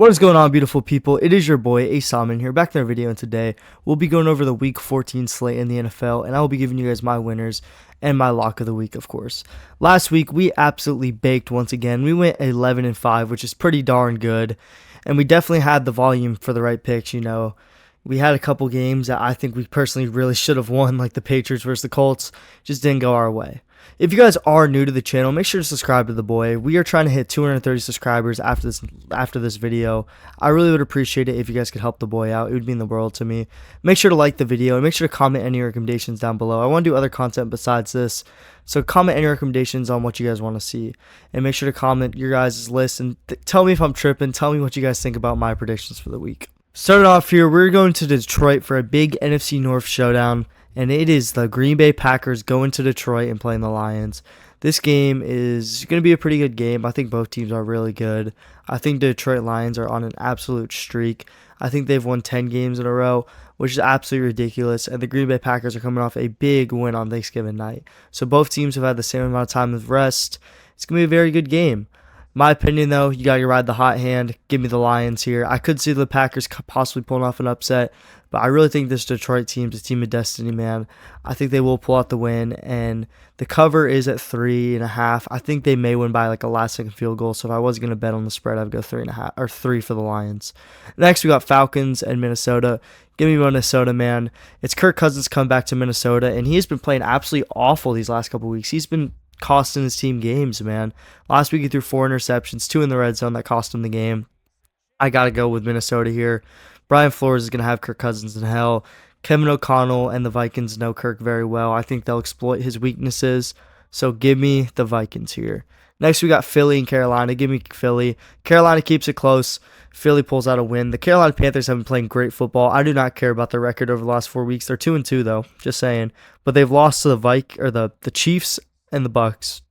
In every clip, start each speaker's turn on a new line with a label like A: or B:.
A: What is going on, beautiful people? It is your boy, Asaman here, back in our video, and today we'll be going over the Week 14 slate in the NFL, and I will be giving you guys my winners and my lock of the week, of course. Last week, we absolutely baked once again. We went 11-5, which is pretty darn good, and we definitely had the volume for the right picks, We had a couple games that I think we personally really should have won, like the Patriots versus the Colts, just didn't go our way. If you guys are new to the channel, make sure to subscribe to the boy. We are trying to hit 230 subscribers after this video. I really would appreciate it if you guys could help the boy out. It would mean the world to me. Make sure to like the video and make sure to comment any recommendations down below. I want to do other content besides this, so comment any recommendations on what you guys want to see. And make sure to comment your guys' list and tell me if I'm tripping. Tell me what you guys think about my predictions for the week. Starting off here, we're going to Detroit for a big NFC North showdown. And it is the Green Bay Packers going to Detroit and playing the Lions. This game is going to be a pretty good game. I think both teams are really good. I think the Detroit Lions are on an absolute streak. I think they've won 10 games in a row, which is absolutely ridiculous. And the Green Bay Packers are coming off a big win on Thanksgiving night. So both teams have had the same amount of time of rest. It's going to be a very good game. My opinion, though, you got to ride the hot hand. Give me the Lions here. I could see the Packers possibly pulling off an upset, but I really think this Detroit team's a team of destiny, man. I think they will pull out the win, and the cover is at 3.5. I think they may win by like a last-second field goal, so if I was going to bet on the spread, I'd go 3.5 or 3 for the Lions. Next, we got Falcons and Minnesota. Give me Minnesota, man. It's Kirk Cousins come back to Minnesota, and he has been playing absolutely awful these last couple weeks. He's been costing his team games, man. Last week he threw 4 interceptions, 2 in the red zone that cost him the game. I got to go with Minnesota here. Brian Flores is going to have Kirk Cousins in hell. Kevin O'Connell and the Vikings know Kirk very well. I think they'll exploit his weaknesses, so give me the Vikings here. Next, we got Philly and Carolina. Give me Philly. Carolina keeps it close. Philly pulls out a win. The Carolina Panthers have been playing great football. I do not care about their record over the last 4 weeks. They're 2-2, though. Just saying. But they've lost to the Chiefs and the Bucks.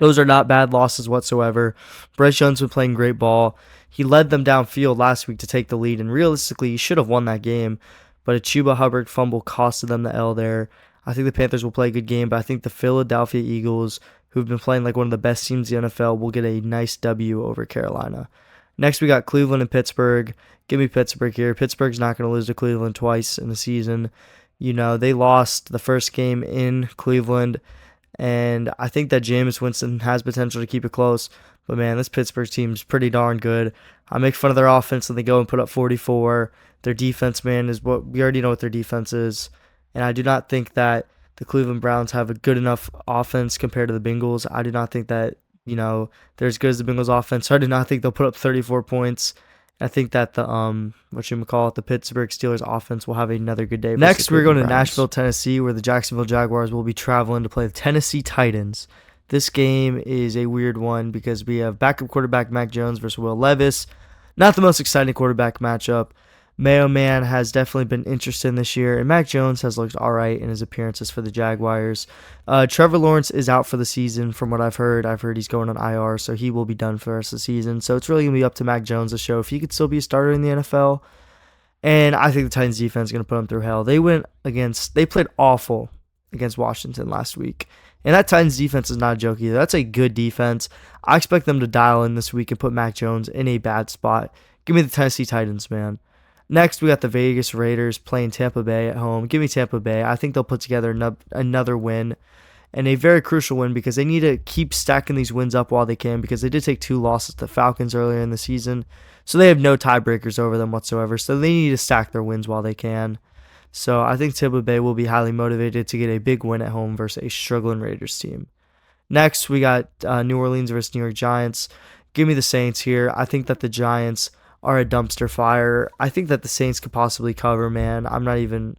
A: Those are not bad losses whatsoever. Bryce Young's been playing great ball. He led them downfield last week to take the lead, and realistically, he should have won that game. But a Chuba Hubbard fumble costed them the L there. I think the Panthers will play a good game, but I think the Philadelphia Eagles, who've been playing like one of the best teams in the NFL, will get a nice W over Carolina. Next, we got Cleveland and Pittsburgh. Give me Pittsburgh here. Pittsburgh's not going to lose to Cleveland twice in the season. They lost the first game in Cleveland, and I think that Jameis Winston has potential to keep it close. But, man, this Pittsburgh team's pretty darn good. I make fun of their offense and they go and put up 44. Their defense, man, is what we already know what their defense is. And I do not think that the Cleveland Browns have a good enough offense compared to the Bengals. I do not think that, they're as good as the Bengals offense. So I do not think they'll put up 34 points. I think that the Pittsburgh Steelers offense will have another good day. Next, we're going to Nashville, Tennessee, where the Jacksonville Jaguars will be traveling to play the Tennessee Titans. This game is a weird one because we have backup quarterback Mac Jones versus Will Levis. Not the most exciting quarterback matchup. Mayo Man has definitely been interested in this year, and Mac Jones has looked all right in his appearances for the Jaguars. Trevor Lawrence is out for the season from what I've heard. I've heard he's going on IR, so he will be done for the rest of the season. So it's really going to be up to Mac Jones to show if he could still be a starter in the NFL. And I think the Titans defense is going to put him through hell. They played awful against Washington last week. And that Titans defense is not a joke either. That's a good defense. I expect them to dial in this week and put Mac Jones in a bad spot. Give me the Tennessee Titans, man. Next, we got the Vegas Raiders playing Tampa Bay at home. Give me Tampa Bay. I think they'll put together another win, and a very crucial win because they need to keep stacking these wins up while they can because they did take 2 losses to Falcons earlier in the season. So they have no tiebreakers over them whatsoever. So they need to stack their wins while they can. So I think Tampa Bay will be highly motivated to get a big win at home versus a struggling Raiders team. Next, we got New Orleans versus New York Giants. Give me the Saints here. I think that the Giants are a dumpster fire. I think that the Saints could possibly cover, man. I'm not even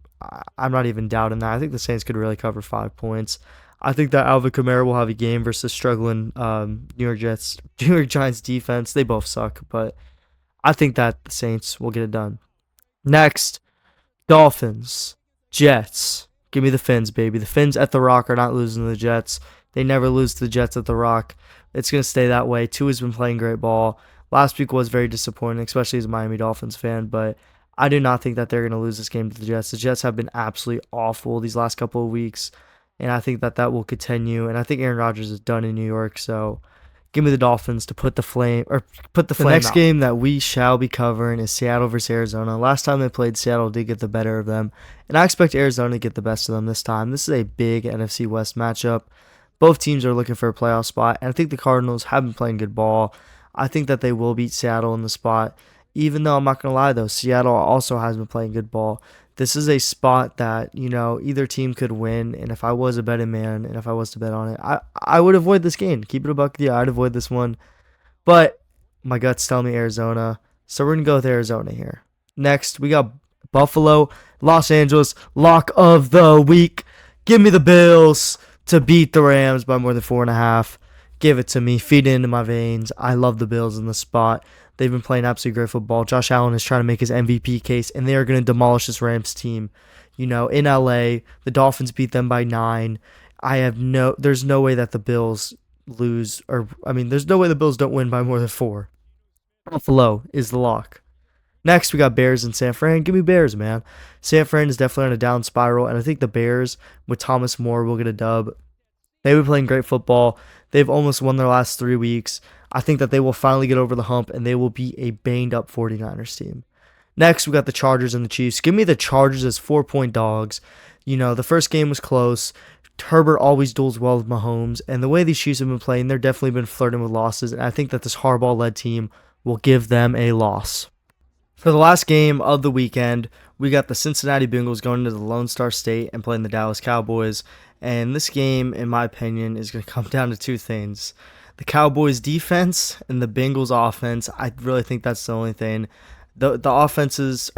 A: doubting that. I think the Saints could really cover 5 points. I think that Alvin Kamara will have a game versus struggling New York Giants defense. They both suck, but I think that the Saints will get it done. Next, Dolphins, Jets. Give me the Fins, baby. The Fins at the Rock are not losing to the Jets. They never lose to the Jets at the Rock. It's going to stay that way. Tua's been playing great ball. Last week was very disappointing, especially as a Miami Dolphins fan, but I do not think that they're going to lose this game to the Jets. The Jets have been absolutely awful these last couple of weeks, and I think that will continue, and I think Aaron Rodgers is done in New York, so Give me the Dolphins to put the flame The next
B: out.
A: game that we shall be covering is Seattle versus Arizona. Last time they played, Seattle did get the better of them, and I expect Arizona to get the best of them this time. This is a big NFC West matchup. Both teams are looking for a playoff spot, and I think the Cardinals have been playing good ball. I think that they will beat Seattle in the spot, even though I'm not going to lie, though, Seattle also has been playing good ball. This is a spot that, either team could win, and if I was a betting man, and if I was to bet on it, I would avoid this game. Keep it a buck, yeah, I'd avoid this one. But my guts tell me Arizona, so we're going to go with Arizona here. Next, we got Buffalo, Los Angeles, lock of the week. Give me the Bills to beat the Rams by more than 4.5. Give it to me. Feed it into my veins. I love the Bills in the spot. They've been playing absolutely great football. Josh Allen is trying to make his MVP case, and they are going to demolish this Rams team. In LA, the Dolphins beat them by 9. There's no way that the Bills lose, there's no way the Bills don't win by more than 4. Buffalo is the lock. Next, we got Bears and San Fran. Give me Bears, man. San Fran is definitely on a down spiral, and I think the Bears, with Thomas More, will get a dub. They've been playing great football. They've almost won their last 3 weeks. I think that they will finally get over the hump, and they will be a banged-up 49ers team. Next, we got the Chargers and the Chiefs. Give me the Chargers as 4-point dogs. The first game was close. Herbert always duels well with Mahomes, and the way these Chiefs have been playing, they're definitely been flirting with losses, and I think that this Harbaugh-led team will give them a loss. For the last game of the weekend, we got the Cincinnati Bengals going into the Lone Star State and playing the Dallas Cowboys. And this game, in my opinion, is going to come down to 2 things. The Cowboys defense and the Bengals offense. I really think that's the only thing. The offense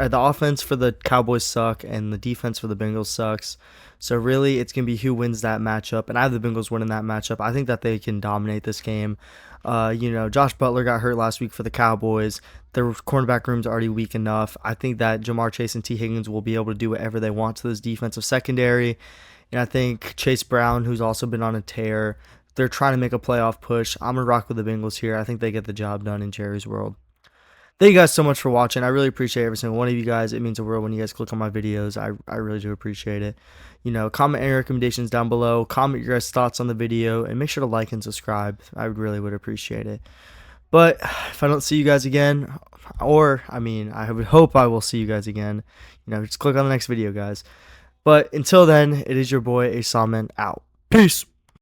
A: for the Cowboys suck, and the defense for the Bengals sucks. So really, it's going to be who wins that matchup. And I have the Bengals winning that matchup. I think that they can dominate this game. Josh Butler got hurt last week for the Cowboys. Their cornerback room's already weak enough. I think that Jamar Chase and T. Higgins will be able to do whatever they want to this defensive secondary. And I think Chase Brown, who's also been on a tear, they're trying to make a playoff push. I'm going to rock with the Bengals here. I think they get the job done in Jerry's world. Thank you guys so much for watching. I really appreciate every single one of you guys. It means the world when you guys click on my videos. I really do appreciate it. Comment any recommendations down below. Comment your guys' thoughts on the video. And make sure to like and subscribe. I really would appreciate it. But if I don't see you guys again, I would hope I will see you guys again. Just click on the next video, guys. But until then, it is your boy, Asaman, out. Peace.